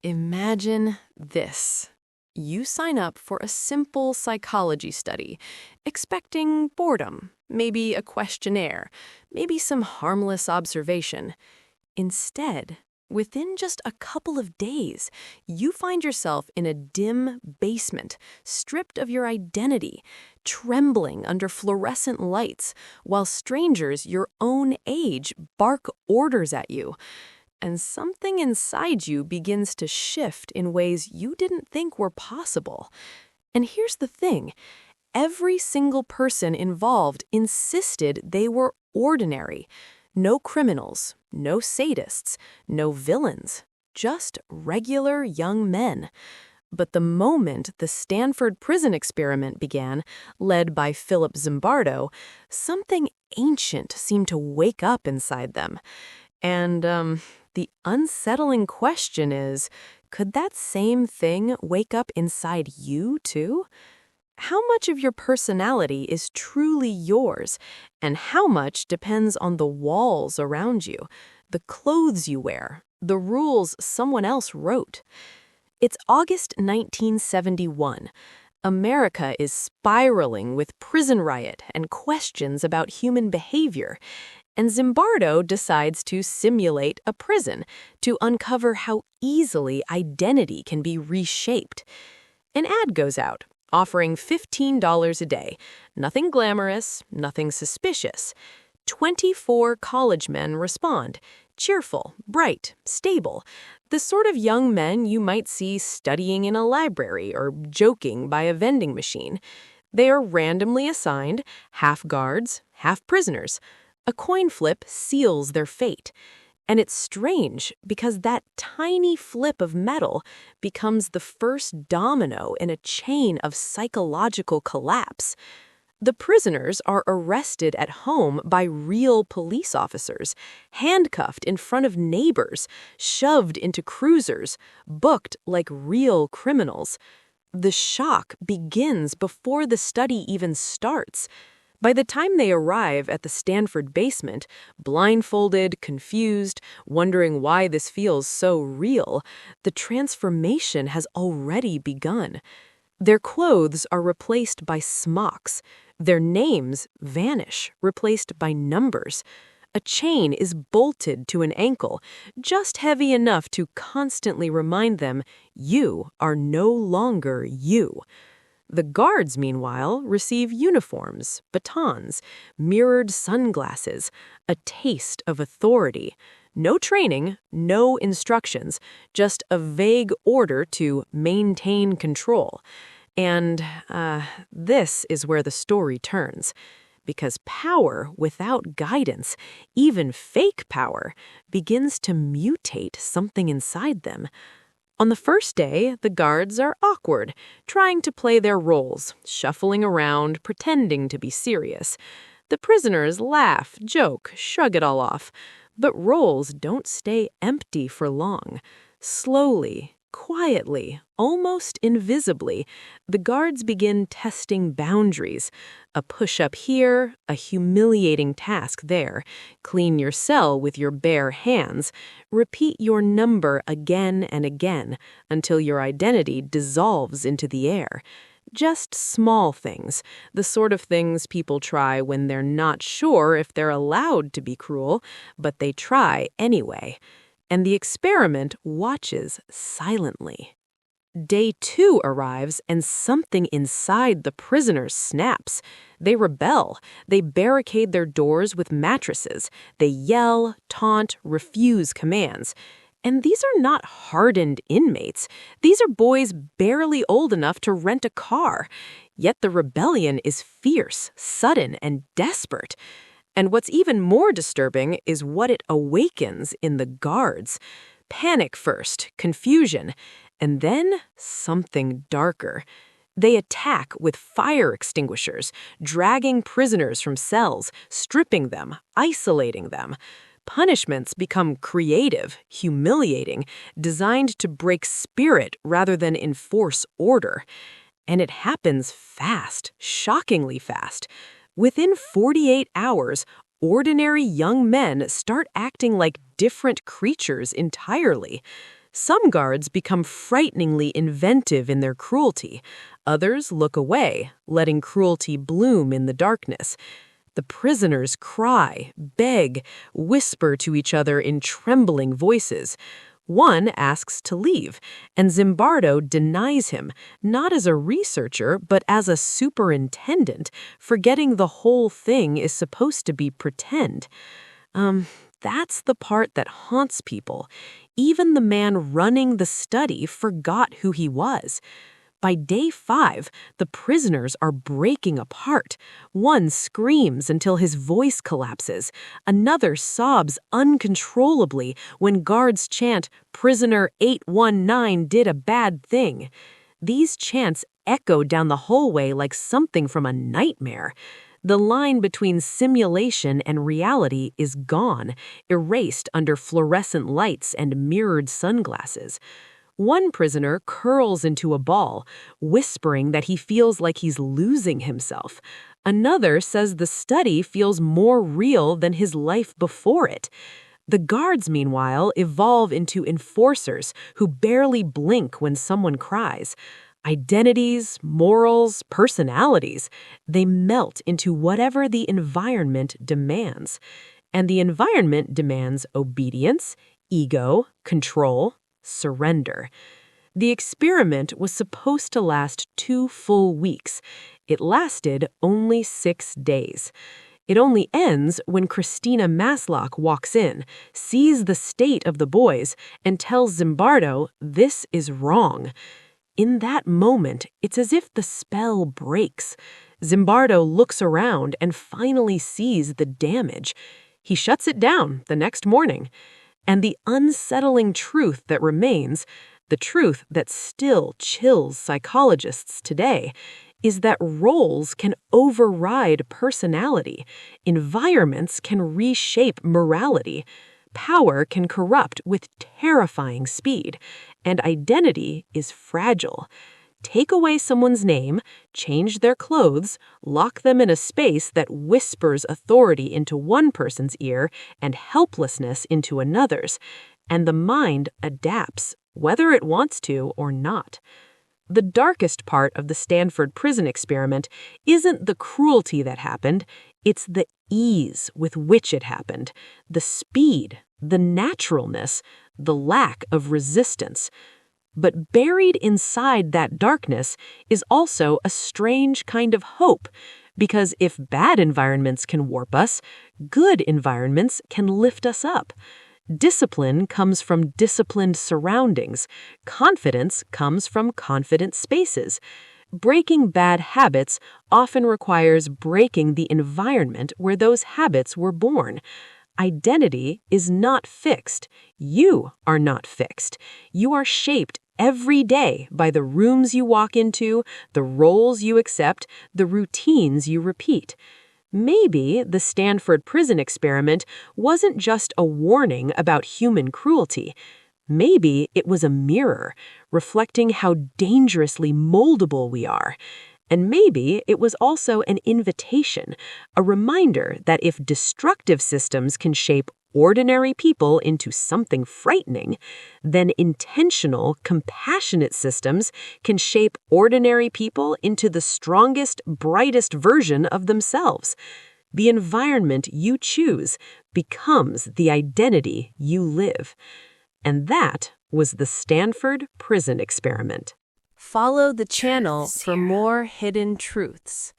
Imagine this. You sign up for a simple psychology study, expecting boredom, maybe a questionnaire, maybe some harmless observation. Instead, within just a couple of days, you find yourself in a dim basement, stripped of your identity, trembling under fluorescent lights, while strangers your own age bark orders at you. And something inside you begins to shift in ways you didn't think were possible. And here's the thing. Every single person involved insisted they were ordinary. No criminals, no sadists, no villains, just regular young men. But the moment the Stanford Prison Experiment began, led by Philip Zimbardo, something ancient seemed to wake up inside them. And, the unsettling question is, could that same thing wake up inside you, too? How much of your personality is truly yours, and how much depends on the walls around you, the clothes you wear, the rules someone else wrote? It's August 1971. America is spiraling with prison riot and questions about human behavior. And Zimbardo decides to simulate a prison to uncover how easily identity can be reshaped. An ad goes out, offering $15 a day. Nothing glamorous, nothing suspicious. 24 college men respond, cheerful, bright, stable, the sort of young men you might see studying in a library or joking by a vending machine. They are randomly assigned, half guards, half prisoners. A coin flip seals their fate. And it's strange because that tiny flip of metal becomes the first domino in a chain of psychological collapse. The prisoners are arrested at home by real police officers, handcuffed in front of neighbors, shoved into cruisers, booked like real criminals. The shock begins before the study even starts. By the time they arrive at the Stanford basement, blindfolded, confused, wondering why this feels so real, the transformation has already begun. Their clothes are replaced by smocks. Their names vanish, replaced by numbers. A chain is bolted to an ankle, just heavy enough to constantly remind them, you are no longer you. The guards, meanwhile, receive uniforms, batons, mirrored sunglasses, a taste of authority. No training, no instructions, just a vague order to maintain control. And this is where the story turns. Because power without guidance, even fake power, begins to mutate something inside them. On the first day, the guards are awkward, trying to play their roles, shuffling around, pretending to be serious. The prisoners laugh, joke, shrug it all off. But roles don't stay empty for long. Slowly, quietly, almost invisibly, the guards begin testing boundaries. A push-up here, a humiliating task there. Clean your cell with your bare hands. Repeat your number again and again until your identity dissolves into the air. Just small things, the sort of things people try when they're not sure if they're allowed to be cruel, but they try anyway. And the experiment watches silently. Day 2 arrives and something inside the prisoners snaps. They rebel. They barricade their doors with mattresses. They yell, taunt, refuse commands. And these are not hardened inmates. These are boys barely old enough to rent a car. Yet the rebellion is fierce, sudden, and desperate. And what's even more disturbing is what it awakens in the guards. Panic first, confusion, and then something darker. They attack with fire extinguishers, dragging prisoners from cells, stripping them, isolating them. Punishments become creative, humiliating, designed to break spirit rather than enforce order. And it happens fast, shockingly fast. Within 48 hours, ordinary young men start acting like different creatures entirely. Some guards become frighteningly inventive in their cruelty. Others look away, letting cruelty bloom in the darkness. The prisoners cry, beg, whisper to each other in trembling voices. One asks to leave, and Zimbardo denies him, not as a researcher, but as a superintendent, forgetting the whole thing is supposed to be pretend. That's the part that haunts people. Even the man running the study forgot who he was. By day 5, the prisoners are breaking apart. One screams until his voice collapses. Another sobs uncontrollably when guards chant, "Prisoner 819 did a bad thing." These chants echo down the hallway like something from a nightmare. The line between simulation and reality is gone, erased under fluorescent lights and mirrored sunglasses. One prisoner curls into a ball, whispering that he feels like he's losing himself. Another says the study feels more real than his life before it. The guards, meanwhile, evolve into enforcers who barely blink when someone cries. Identities, morals, personalities, they melt into whatever the environment demands. And the environment demands obedience, ego, control, surrender. The experiment was supposed to last 2 full weeks. It lasted only 6 days. It only ends when Christina Maslock walks in, sees the state of the boys, and tells Zimbardo, "This is wrong." In that moment, it's as if the spell breaks. Zimbardo looks around and finally sees the damage. He shuts it down the next morning. And the unsettling truth that remains, the truth that still chills psychologists today, is that roles can override personality. Environments can reshape morality. Power can corrupt with terrifying speed, and identity is fragile. Take away someone's name, change their clothes, lock them in a space that whispers authority into one person's ear and helplessness into another's, and the mind adapts, whether it wants to or not. The darkest part of the Stanford Prison Experiment isn't the cruelty that happened, it's the ease with which it happened, the speed, the naturalness, the lack of resistance. But buried inside that darkness is also a strange kind of hope, because if bad environments can warp us, good environments can lift us up. Discipline comes from disciplined surroundings. Confidence comes from confident spaces. Breaking bad habits often requires breaking the environment where those habits were born. Identity is not fixed. You are not fixed. You are shaped every day by the rooms you walk into, the roles you accept, the routines you repeat. Maybe the Stanford Prison Experiment wasn't just a warning about human cruelty. Maybe it was a mirror, reflecting how dangerously moldable we are. And maybe it was also an invitation, a reminder that if destructive systems can shape ordinary people into something frightening, then intentional, compassionate systems can shape ordinary people into the strongest, brightest version of themselves. The environment you choose becomes the identity you live. And that was the Stanford Prison Experiment. Follow the channel for more hidden truths.